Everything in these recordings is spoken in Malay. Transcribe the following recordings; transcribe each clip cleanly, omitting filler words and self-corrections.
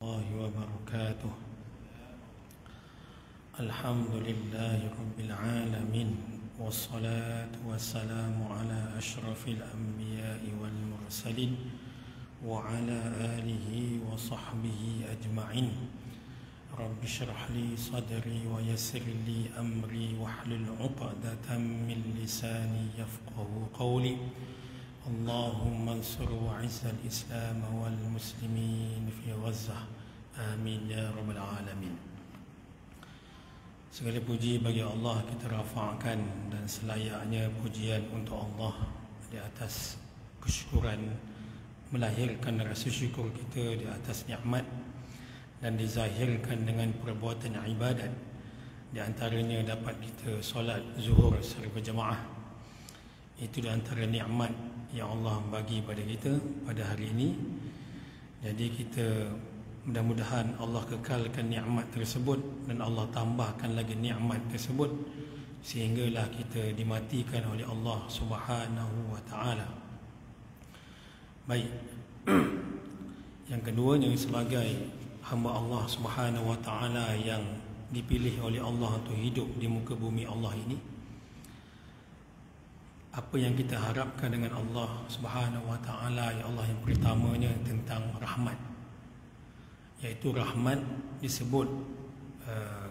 الله وبركاته. الحمد لله رب العالمين، والصلاة والسلام على أشرف الأنبياء والمرسلين وعلى آله وصحبه أجمعين. رب اشرح لي صدري ويسر لي أمري واحلل عقدة من لساني يفقه قولي. اللهم انصر وعز الإسلام والمسلمين في غزة. Amin ya rabbal alamin. Segala puji bagi Allah kita rafa'kan, dan selayaknya pujian untuk Allah di atas kesyukuran, melahirkan rasa syukur kita di atas nikmat dan dizahirkan dengan perbuatan ibadat. Di antaranya dapat kita solat zuhur secara berjamaah. Itu di antara nikmat yang Allah bagi pada kita pada hari ini. Jadi kita mudah-mudahan Allah kekalkan nikmat tersebut dan Allah tambahkan lagi nikmat tersebut sehinggalah kita dimatikan oleh Allah Subhanahu wa taala. Baik. Yang keduanya, sebagai hamba Allah Subhanahu wa taala yang dipilih oleh Allah untuk hidup di muka bumi Allah ini, apa yang kita harapkan dengan Allah Subhanahu wa taala, ya Allah, yang pertamanya tentang rahmat, iaitu rahmat disebut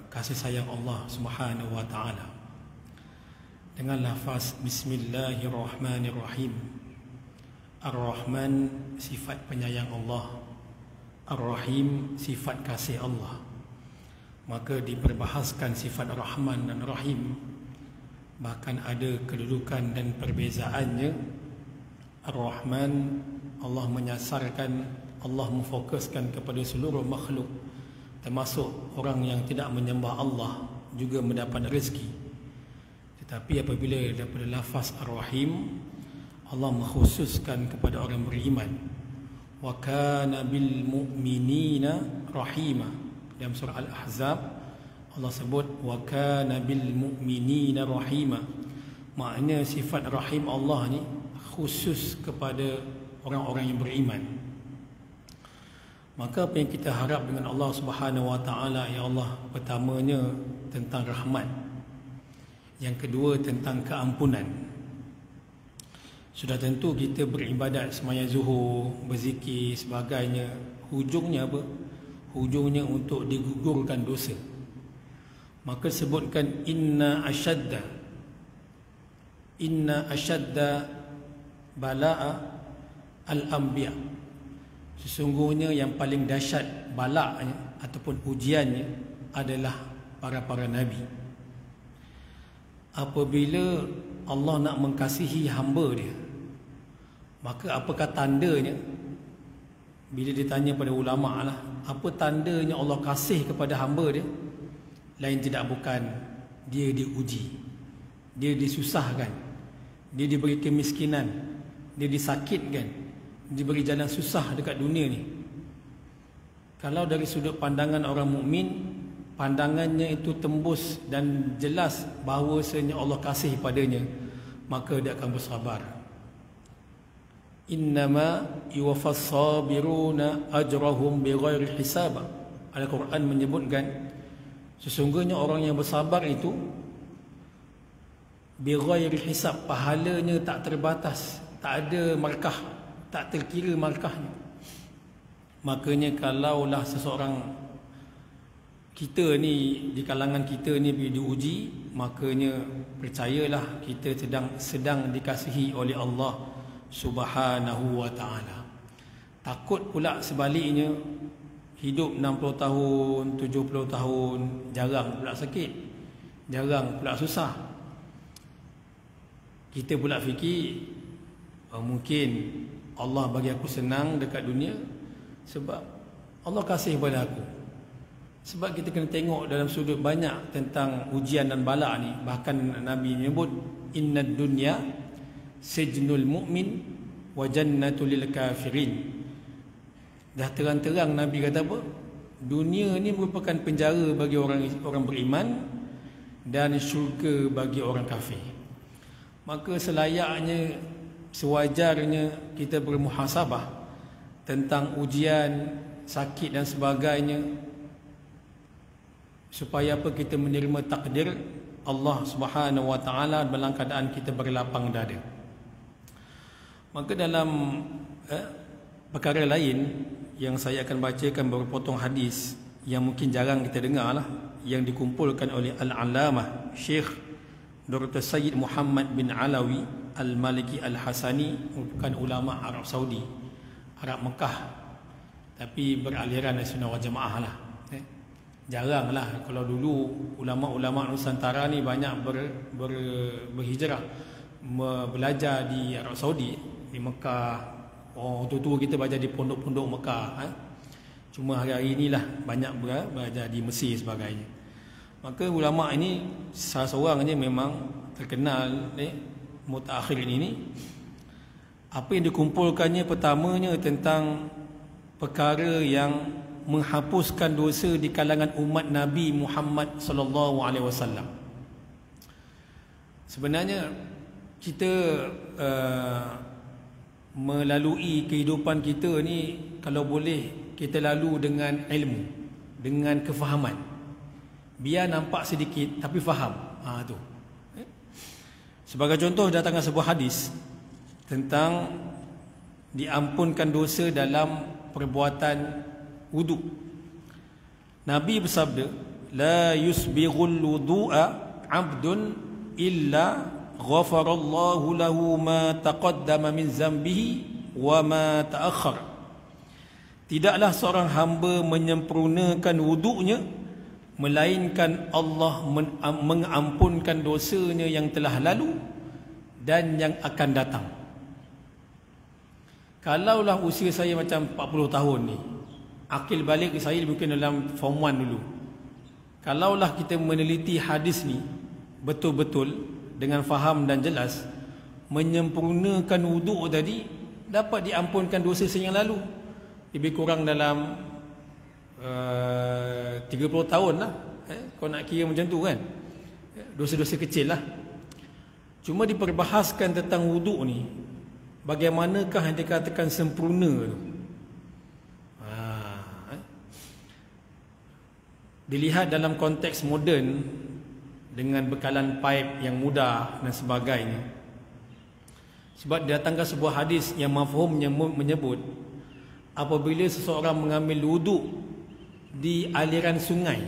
kasih sayang Allah Subhanahu wa taala dengan lafaz bismillahirrahmanirrahim. Ar-Rahman sifat penyayang Allah, Ar-Rahim sifat kasih Allah. Maka diperbahaskan sifat Rahman dan Rahim, bahkan ada kedudukan dan perbezaannya. Ar-Rahman, Allah menyasarkan, Allah memfokuskan kepada seluruh makhluk, termasuk orang yang tidak menyembah Allah juga mendapat rezeki. Tetapi apabila daripada lafaz Ar-Rahim, Allah mengkhususkan kepada orang beriman. Wa kana bil mu'minina rahima. Dalam surah Al-Ahzab Allah sebut wa kana bil mu'minina rahima. Maknanya sifat rahim Allah ni khusus kepada orang-orang yang beriman. Maka apa yang kita harap dengan Allah Subhanahu wa taala, ya Allah, pertamanya tentang rahmat, yang kedua tentang keampunan. Sudah tentu kita beribadat sembahyang zuhur, berzikir sebagainya, hujungnya apa? Hujungnya untuk digugurkan dosa. Maka sebutkan inna asyadda bala'a al-anbiya. Sesungguhnya yang paling dahsyat balaknya ataupun ujiannya adalah para nabi. Apabila Allah nak mengasihi hamba dia, maka apakah tandanya? Bila ditanya pada ulama lah, apa tandanya Allah kasih kepada hamba dia? Lain tidak bukan dia diuji, dia disusahkan, dia diberi kemiskinan, dia disakitkan, diberi jalan susah dekat dunia ni. Kalau dari sudut pandangan orang mukmin, pandangannya itu tembus dan jelas bahawasanya Allah kasih padanya, maka dia akan bersabar. Innama yuwaffas sabiruna ajrahum bighairi hisab. Al-Quran menyebutkan sesungguhnya orang yang bersabar itu bighairi hisab, pahalanya tak terbatas, tak ada markah, tak terkira markahnya. Makanya kalaulah seseorang kita ni, di kalangan kita ni diuji, makanya percayalah kita sedang dikasihi oleh Allah Subhanahu wa ta'ala. Takut pula sebaliknya, hidup 60 tahun, 70 tahun, jarang pula sakit, jarang pula susah. Kita pula fikir mungkin Allah bagi aku senang dekat dunia sebab Allah kasih pada aku. Sebab kita kena tengok dalam sudut banyak tentang ujian dan bala ni. Bahkan Nabi menyebut innad dunya sijnul mu'min wa jannatul lil kafirin. Dah terang-terang Nabi kata apa? Dunia ni merupakan penjara bagi orang beriman dan syurga bagi orang kafir. Maka selayaknya, sewajarnya kita bermuhasabah tentang ujian sakit dan sebagainya, supaya apa? Kita menerima takdir Allah Subhanahu wa taala dalam keadaan kita berlapang dada. Maka dalam perkara lain yang saya akan bacakan beberapa potong hadis yang mungkin jarang kita dengar lah, yang dikumpulkan oleh Al-Allamah Syekh Dr. Sayyid Muhammad bin Alawi Al-Maliki Al-Hasani, merupakan ulama Arab Saudi, Arab Mekah, tapi beraliran Sunnah wal Jamaah lah. Jarang lah, kalau dulu ulama-ulama Nusantara ni banyak berhijrah, belajar di Arab Saudi, di Mekah. Tua-tua kita belajar di pondok-pondok Mekah. Cuma hari-hari inilah banyak belajar di Mesir sebagainya. Maka ulama ini salah seorang je memang terkenal mutaakhirin ini. Apa yang dikumpulkannya pertamanya tentang perkara yang menghapuskan dosa di kalangan umat Nabi Muhammad sallallahu alaihi wasallam. Sebenarnya kita melalui kehidupan kita ni, kalau boleh kita lalu dengan ilmu, dengan kefahaman. Biar nampak sedikit tapi faham. Tu. Sebagai contoh, datanglah sebuah hadis tentang diampunkan dosa dalam perbuatan wudu. Nabi bersabda, la yusbighul wudu'a 'abdun illa ghafarallahu lahu ma taqaddama min zambihi wa ma ta'akhkhar. Tidaklah seorang hamba menyempurnakan wudu'nya melainkan Allah mengampunkan dosanya yang telah lalu dan yang akan datang. Kalaulah usia saya macam 40 tahun ni, akil balik saya mungkin dalam form 1 dulu. Kalaulah kita meneliti hadis ni betul-betul dengan faham dan jelas, menyempurnakan wuduk tadi dapat diampunkan dosa yang lalu. Lebih kurang dalam 30 tahun lah. Kau nak kira macam tu kan, dosa-dosa kecil lah. Cuma diperbahaskan tentang wuduk ni, bagaimanakah yang dikatakan sempurna tu. Dilihat dalam konteks moden dengan bekalan pipe yang mudah dan sebagainya. Sebab datangkan sebuah hadis yang mafhumnya menyebut, apabila seseorang mengambil wuduk di aliran sungai,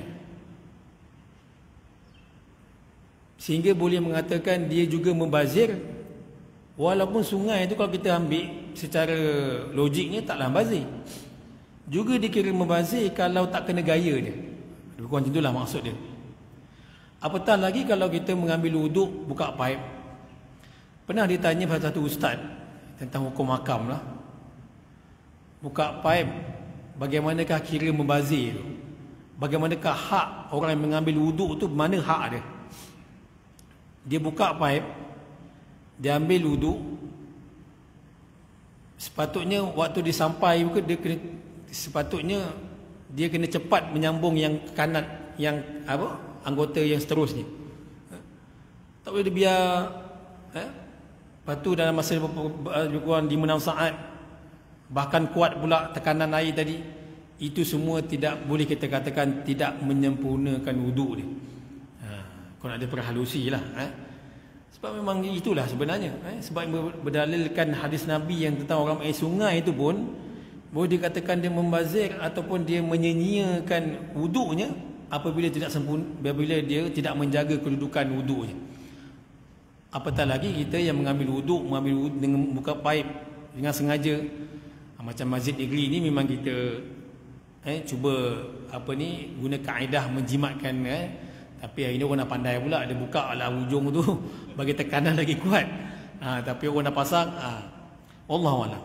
sehingga boleh mengatakan dia juga membazir, walaupun sungai itu kalau kita ambil secara logiknya taklah membazir, juga dikira membazir kalau tak kena gaya dia. Bukan macam itulah maksud dia. Apatah lagi kalau kita mengambil wuduk buka pipe. Pernah ditanya pada satu ustaz tentang hukum hakam lah, buka pipe bagaimanakah kira membazir, bagaimanakah hak orang yang mengambil wuduk tu, mana hak dia. Dia buka pipe, dia ambil wuduk, sepatutnya waktu dia sampai dia kena, sepatutnya dia kena cepat menyambung yang kanan, yang apa, anggota yang seterusnya. Tak boleh dia biar lepas tu dalam masa lebih kurang 5-6 saat, bahkan kuat pula tekanan air tadi, itu semua tidak boleh kita katakan tidak menyempurnakan wuduk dia. Kau nak ada perhalusi lah. Sebab memang itulah sebenarnya. Sebab berdalilkan hadis Nabi yang tentang orang air sungai itu pun boleh dikatakan dia membazir ataupun dia menyia-nyiakan wuduknya apabila tidak sempurna, apabila dia tidak menjaga kedudukan wuduknya. Apatah lagi kita yang mengambil wuduk dengan buka pipe dengan sengaja. Macam masjid negeri ni memang kita cuba guna kaedah menjimatkan, tapi hari ni orang dah pandai pula, dia buka lah hujung tu bagi tekanan lagi kuat. Tapi orang dah pasang, Wallahualam.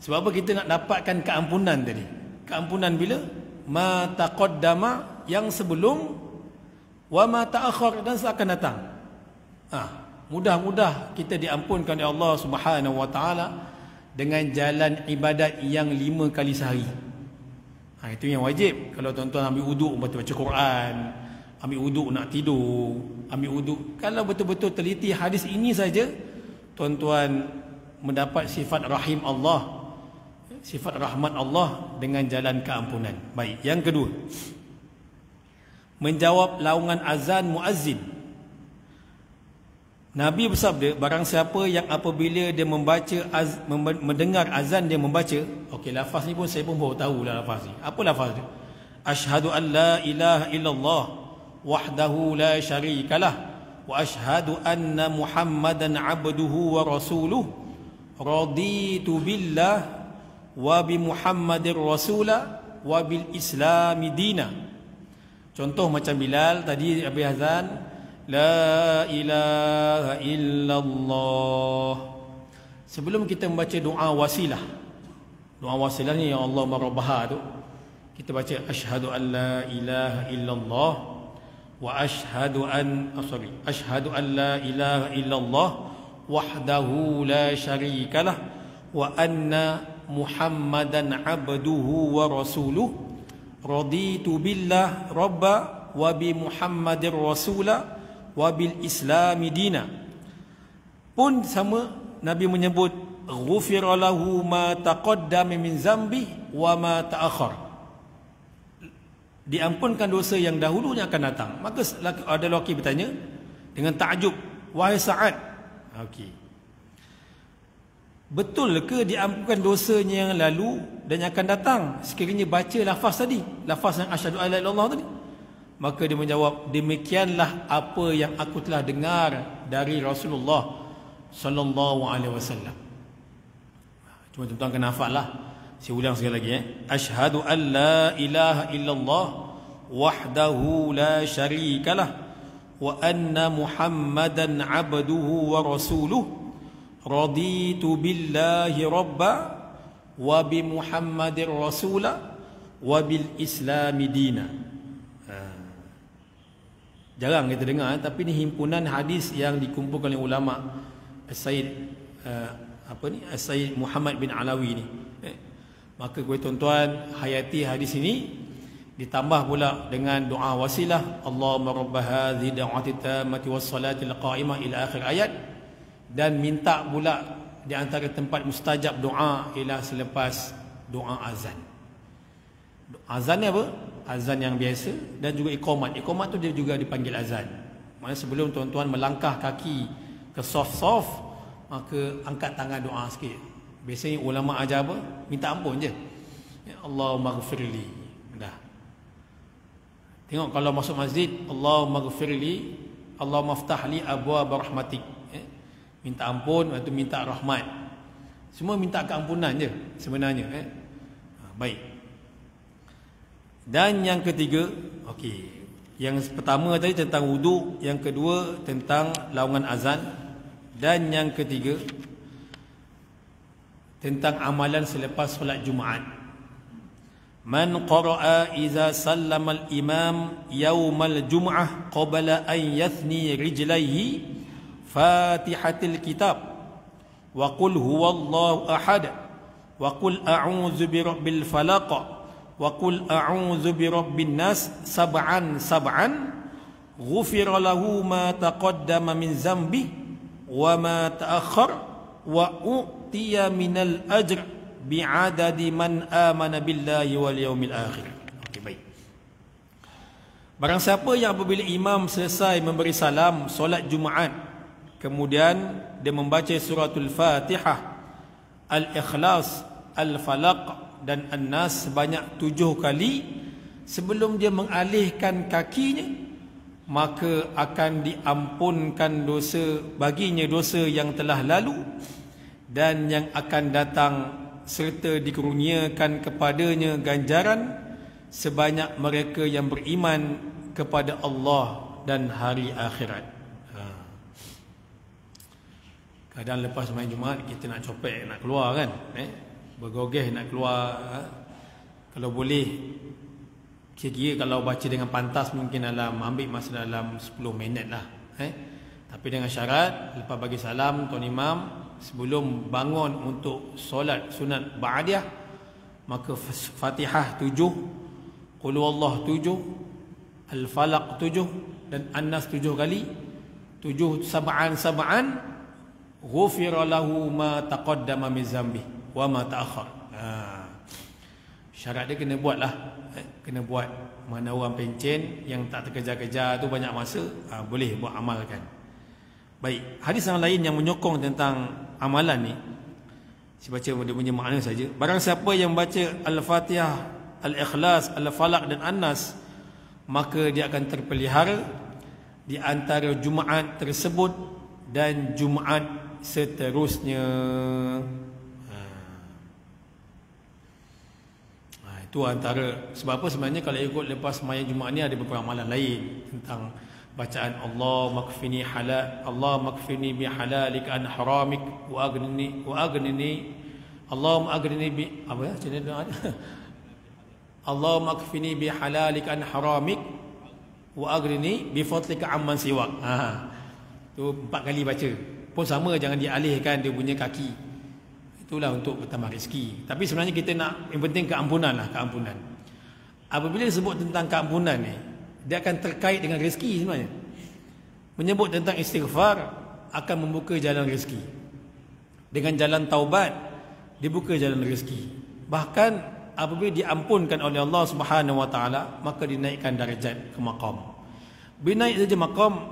Sebab apa kita nak dapatkan keampunan tadi? Keampunan bila? Ma taqaddama, yang sebelum, wa ma ta'akhir, dan seakan datang. Mudah-mudah kita diampunkan oleh Allah Subhanahu wa taala dengan jalan ibadat yang 5 kali sehari. Itu yang wajib. Kalau tuan-tuan ambil wuduk baca Quran, ambil wuduk nak tidur, ambil wuduk, kalau betul-betul teliti hadis ini saja, tuan-tuan mendapat sifat rahim Allah. sifat rahmat Allah dengan jalan keampunan. Baik, yang kedua, menjawab laungan azan muazzin. Nabi bersabda, barang siapa yang apabila dia mendengar azan dia membaca, okey, lafaz ni pun saya pun baru tahu lah lafaz ni. Apa lafaz dia? Asyhadu an la ilaha illallah wahdahu la syarikalah wa asyhadu anna Muhammadan abduhu wa rasuluh raditu billah wa bi Muhammadir rasula wa bil islami dina. Contoh macam Bilal tadi habis azan, la ilaha illallah. Sebelum kita membaca doa wasilah, doa wasilah ni yang Allah marabbaha tu, kita baca asyhadu an la ilaha illallah wa asyhadu an la ilaha illallah wahdahu la syarikalah wa anna Muhammadan abduhu wa rasuluh raditu billah rabba wa bi Muhammadir rasula wa bil islami dina. Pun sama Nabi menyebut ghufira lahu ma taqaddama min zambi wa ma ta'akhkhar. Diampunkan dosa yang dahulunya akan datang. Maka ada lelaki bertanya dengan takjub, wahai Sa'ad, okey, betul ke diampunkan dosanya yang lalu dan yang akan datang sekiranya baca lafaz tadi, lafaz yang asyhadu an la ilaha illallah tadi? Maka dia menjawab, demikianlah apa yang aku telah dengar dari Rasulullah sallallahu alaihi wasallam. Cuma tuan-tuan kena hafal lah. Saya ulang sekali lagi, asyhadu an la ilaha illallah wahdahu la syarikalah wa anna Muhammadan abduhu wa rasuluh raditu billahi rabba wa bi Muhammadir rasula wa bil islami dina. Jarang kita dengar, tapi ni himpunan hadis yang dikumpulkan oleh ulama As-Sayyid As-Sayyid Muhammad bin Alawi ni. Maka tuan-tuan hayati hadis ini, ditambah pula dengan doa wasilah, Allahumma rabb hadhihi da'wati tammati was salati al-qa'imah ila akhir ayat, dan minta pula di antara tempat mustajab doa ialah selepas doa azan. Azan ni apa? Azan yang biasa dan juga iqamat. Iqamat tu dia juga dipanggil azan. Maksudnya sebelum tuan-tuan melangkah kaki ke soft-soft, maka angkat tangan doa sikit. Biasanya ulama ajar apa? Minta ampun je. Ya Allahumma ghfirli. Dah. Tengok kalau masuk masjid, Allahumma ghfirli, Allahumma ftahli abwaab rahmatik. Minta ampun atau minta rahmat. Semua minta keampunan je sebenarnya. Baik. Dan yang ketiga, okey, yang pertama tadi tentang wuduk, yang kedua tentang laungan azan, dan yang ketiga tentang amalan selepas solat Jumaat. Man qara'a iza sallama al-imam yawmal jum'ah qabla an yathni rijlaihi fatihatil kitab wa qul huwallahu ahad wa qul a'udzu birabbil falaq wa qul a'udzu birabbin nas sab'an ghufira lahu ma taqaddama min zambi wa ma ta'akhkhar wa utiya minal ajr bi'adadi man amana billahi wal yaumil akhir. Okey, baik. Barang siapa yang apabila imam selesai memberi salam solat Jumaat, kemudian dia membaca suratul Fatihah, Al-Ikhlas, Al-Falaq dan An-Nas sebanyak 7 kali sebelum dia mengalihkan kakinya, maka akan diampunkan dosa baginya, dosa yang telah lalu dan yang akan datang, serta dikurniakan kepadanya ganjaran sebanyak mereka yang beriman kepada Allah dan hari akhirat. Kadang lepas main Jumaat kita nak copek, nak keluar kan, bergogeh nak keluar. Kalau boleh, kira-kira kalau baca dengan pantas mungkin ambil masa dalam 10 minit lah. Tapi dengan syarat lepas bagi salam tuan imam, sebelum bangun untuk solat sunat ba'diyah, maka Fatihah 7, Qul huwallahu 7, Al-Falaq 7 dan An-Nas 7 kali. 7 sab'an ghufira lahu ma taqaddama min zambi wa ma ta'akhkhar. Syarat dia kena buat lah, kena buat. Mana orang pencen yang tak terkejar-kejar tu banyak masa, boleh buat amalkan. Baik, hadis yang lain yang menyokong tentang amalan ni, saya baca dia punya makna saja. Barang siapa yang baca Al-Fatihah, Al-Ikhlas, Al-Falaq dan An-Nas, maka dia akan terpelihara di antara Jumaat tersebut dan Jumaat seterusnya. Itu antara sebab apa sebenarnya kalau ikut lepas sembahyang Jumaat ni ada beberapa amalan lain tentang bacaan Allah makfini halal, Allah makfini bi halalika an haramik wa aghnini Allahumma aghnini bi apa ya macam doa ada Allah makfini bi halalika an haramik wa aghnini bi fadlika amman siwak. Tu 4 kali baca. Pun sama, jangan dialihkan dia punya kaki. Itulah untuk bertambah rezeki. Tapi sebenarnya kita nak, yang penting keampunan lah, keampunan. Apabila disebut tentang keampunan ni, dia akan terkait dengan rezeki sebenarnya. Menyebut tentang istighfar akan membuka jalan rezeki. Dengan jalan taubat dibuka jalan rezeki. Bahkan apabila diampunkan oleh Allah Subhanahu Wa Taala, maka dinaikkan darjat ke maqam. Bila naik saja maqam,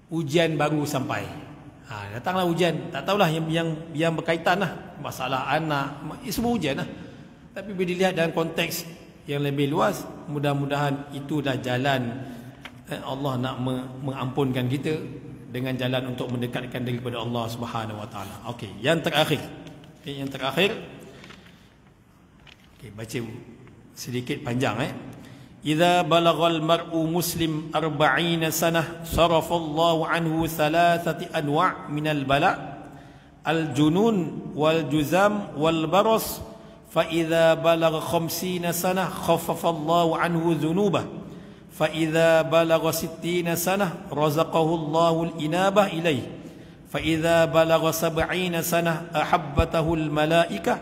ujian baru sampai. Datanglah ujian, tak tahulah yang berkaitan lah, masalah anak, semua ujian lah. Tapi bila dilihat dalam konteks yang lebih luas, mudah-mudahan itu dah jalan Allah nak mengampunkan kita dengan jalan untuk mendekatkan diri kepada Allah Subhanahu Wa Taala. Okey, yang terakhir. Yang terakhir. Okey, baca sedikit panjang إذا بلغ المرء مسلم 40 سنة صرف الله عنه 3 أنواع من البلاء الجنون والجزام والبرص فإذا بلغ 50 سنة خفف الله عنه ذنوبه فإذا بلغ 60 سنة رزقه الله الإنابة إليه فإذا بلغ 70 سنة أحبته الملائكة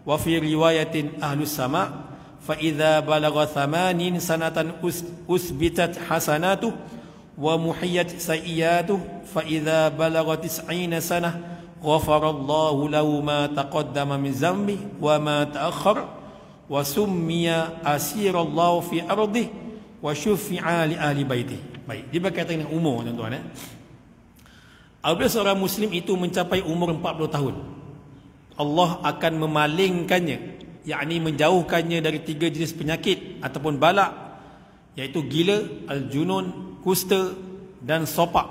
وفي رواية أهل السماء فإذا بلغ 80 سنة أثبتت حسناته ومحيت سيئاته فإذا بلغ 90 سنة غفر الله له ما تقدم من ذنبه وما تأخر وسمي أسير الله في أرضه وشفع لأهل بيته. Baik, dia berkaitan dengan umur tuan-tuan. Apabila seorang Muslim itu mencapai umur 40 tahun, Allah akan memalingkannya, yakni menjauhkannya dari 3 jenis penyakit ataupun balak, iaitu gila, al-junun, kusta dan sopak.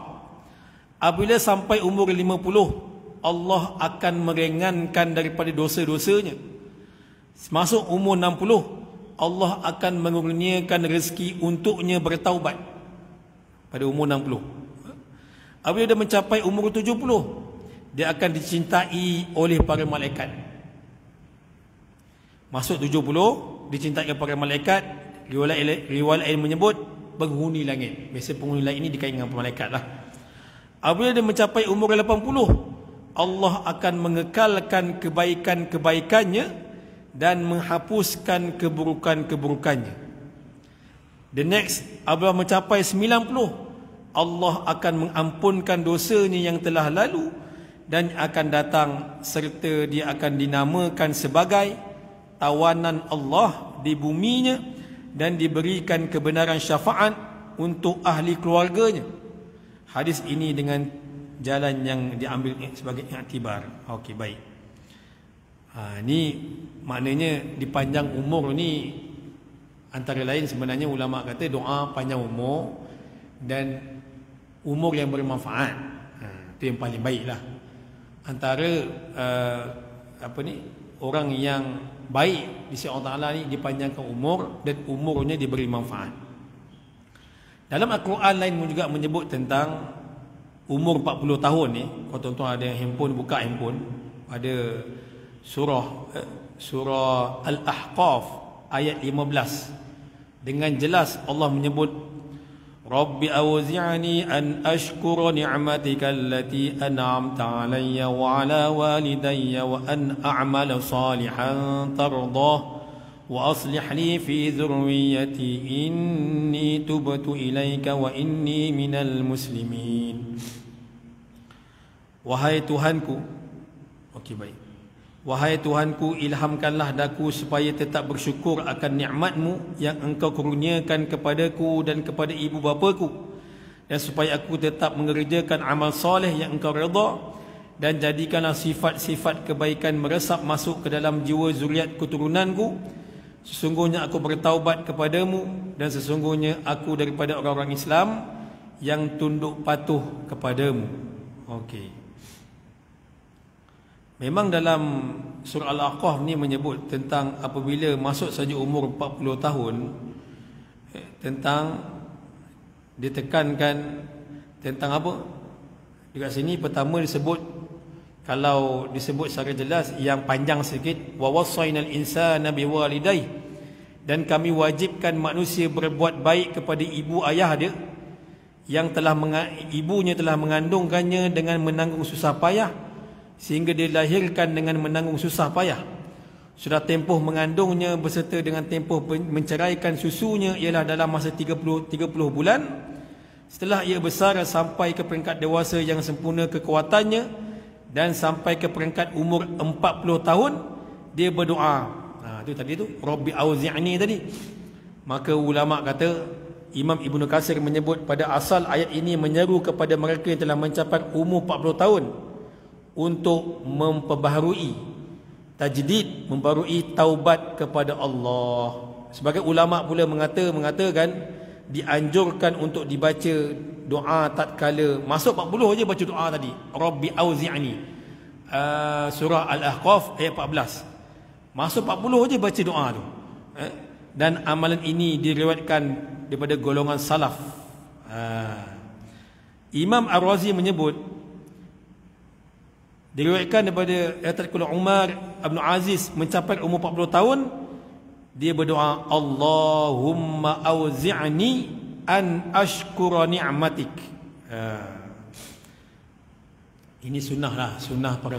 Apabila sampai umur 50, Allah akan meringankan daripada dosa-dosanya. Masuk umur 60, Allah akan mengurniakan rezeki untuknya bertaubat pada umur 60. Apabila dia mencapai umur 70, dia akan dicintai oleh para malaikat. Masuk 70, dicintai para malaikat. Riwayat lain menyebut penghuni langit. Biasa penghuni langit ini dikaitkan dengan malaikat lah. Apabila dia mencapai umur 80, Allah akan mengekalkan kebaikan-kebaikannya dan menghapuskan keburukan-keburukannya. The next, apabila mencapai 90, Allah akan mengampunkan dosanya yang telah lalu dan akan datang serta dia akan dinamakan sebagai tawanan Allah di buminya dan diberikan kebenaran syafaat untuk ahli keluarganya. Hadis ini dengan jalan yang diambil sebagai iktibar. Okey, baik. Ni maknanya dipanjang umur ni, antara lain sebenarnya ulama kata doa panjang umur dan umur yang bermanfaat. Itu yang paling baiklah. Antara orang yang baik di sisi Allah Ta'ala ni dipanjangkan umur dan umurnya diberi manfaat. Dalam Al-Quran lain juga menyebut tentang umur 40 tahun ni. Kalau tuan-tuan ada handphone, buka handphone, ada surah Al-Ahqaf ayat 15. Dengan jelas Allah menyebut Rabbi awzi'ni an ashkura ni'matika allati an'amta alayya wa ala walidayya wa an a'mala salihan tardah wa aslih li fi dhurriyyati inni tubtu ilayka wa inni minal muslimin. Wahai Tuhanku. Okey, baik. Wahai Tuhanku, ilhamkanlah daku supaya tetap bersyukur akan nikmat-Mu yang Engkau kurniakan kepadaku dan kepada ibu bapaku, dan supaya aku tetap mengerjakan amal soleh yang Engkau redha, dan jadikanlah sifat-sifat kebaikan meresap masuk ke dalam jiwa zuriat keturunanku. Sesungguhnya aku bertaubat kepadamu, dan sesungguhnya aku daripada orang-orang Islam yang tunduk patuh kepadamu. Okey. Memang dalam surah Al-Aqaf ni menyebut tentang apabila masuk saja umur 40 tahun, tentang ditekankan tentang apa? Dekat sini pertama disebut, kalau disebut secara jelas yang panjang sikit, wa wassaynal insana biwalidayhi, dan kami wajibkan manusia berbuat baik kepada ibu ayah dia yang telah ibunya telah mengandungkannya dengan menanggung susah payah sehingga dilahirkan dengan menanggung susah payah. Sudah tempoh mengandungnya beserta dengan tempoh menceraikan susunya ialah dalam masa 30 bulan. Setelah ia besar sampai ke peringkat dewasa yang sempurna kekuatannya dan sampai ke peringkat umur 40 tahun, dia berdoa. Itu tadi tu, Rabbi auzi'ni tadi. Maka ulama kata, Imam Ibnu Katsir menyebut pada asal ayat ini menyeru kepada mereka yang telah mencapai umur 40 tahun untuk memperbaharui tajdid, memperbaharui taubat kepada Allah. Sebagai ulama pula mengatakan dianjurkan untuk dibaca doa tatkala masuk 40 aja baca doa tadi, Rabbi auzi'ni, surah Al-Ahqaf ayat 14. Masuk 40 aja baca doa tu. Dan amalan ini diriwayatkan daripada golongan salaf. Imam Ar-Razi menyebut, diriwayatkan daripada tatkala Umar bin Aziz mencapai umur 40 tahun, dia berdoa, Allahumma auzi'ni an ashkura ni'matik. Ini sunnah lah, sunnah para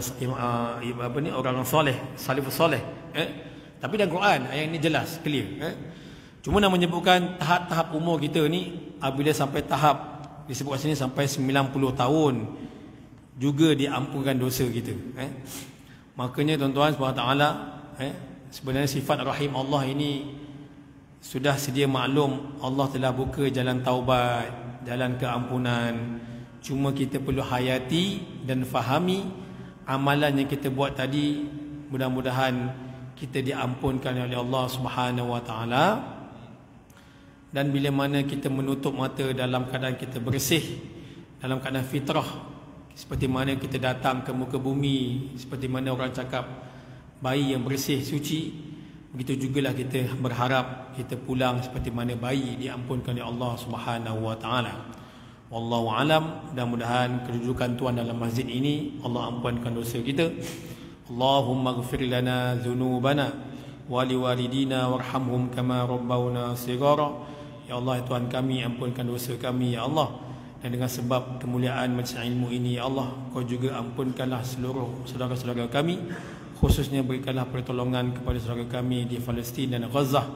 orang soleh, salafus soleh. Tapi dalam Quran ayat ini jelas, clear. Cuma nak menyebutkan tahap-tahap umur kita ni, apabila sampai tahap disebut sini sampai 90 tahun juga diampunkan dosa kita. Makanya tuan-tuan SWT, sebenarnya sifat rahim Allah ini sudah sedia maklum. Allah telah buka jalan taubat, jalan keampunan. Cuma kita perlu hayati dan fahami amalan yang kita buat tadi. Mudah-mudahan kita diampunkan oleh Allah Subhanahu Wa Taala. Dan bila mana kita menutup mata dalam keadaan kita bersih, dalam keadaan fitrah, seperti mana kita datang ke muka bumi, seperti mana orang cakap bayi yang bersih, suci, begitu jugalah kita berharap kita pulang seperti mana bayi diampunkan oleh Allah Subhanahu Wa Taala. Wallahu alam. Mudah-mudahan kedudukan tuan dalam masjid ini Allah ampunkan dosa kita. Allahumma ighfir lana dhunubana wa liwalidina warhamhum kama rabbawna shighara. Ya Allah, Tuhan kami, ampunkan dosa kami ya Allah. Dan dengan sebab kemuliaan majlis ilmu ini ya Allah, Kau juga ampunkanlah seluruh saudara-saudara kami, khususnya berikanlah pertolongan kepada saudara kami di Palestin dan Gaza.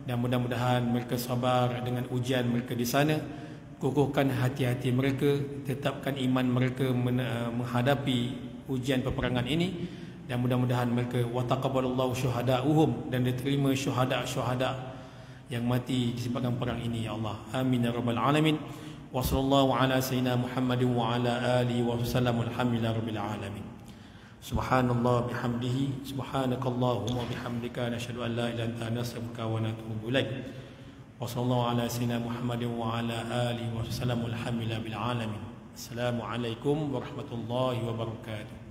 Dan mudah-mudahan mereka sabar dengan ujian mereka di sana. Kukuhkan hati-hati mereka, tetapkan iman mereka menghadapi ujian peperangan ini. Dan mudah-mudahan mereka wataqabbalallahu syuhada'uhum, dan diterima syuhada' yang mati disebabkan perang ini ya Allah. Amin ya rabbal alamin. Wa sallallahu ala sayyidina Muhammadin wa ala alihi wa sallam. Alhamdulillahi rabbil alamin. Subhanallah bihamdihi, subhanakallahumma bihamdika, nashhadu an la ilaha illa anta, nastaghfiruka wa natubu ilaik. Wa sallallahu ala sayyidina Muhammadin wa ala alihi wa sallam. Alhamdulillahi rabbil alamin. Assalamualaikum warahmatullahi wabarakatuh.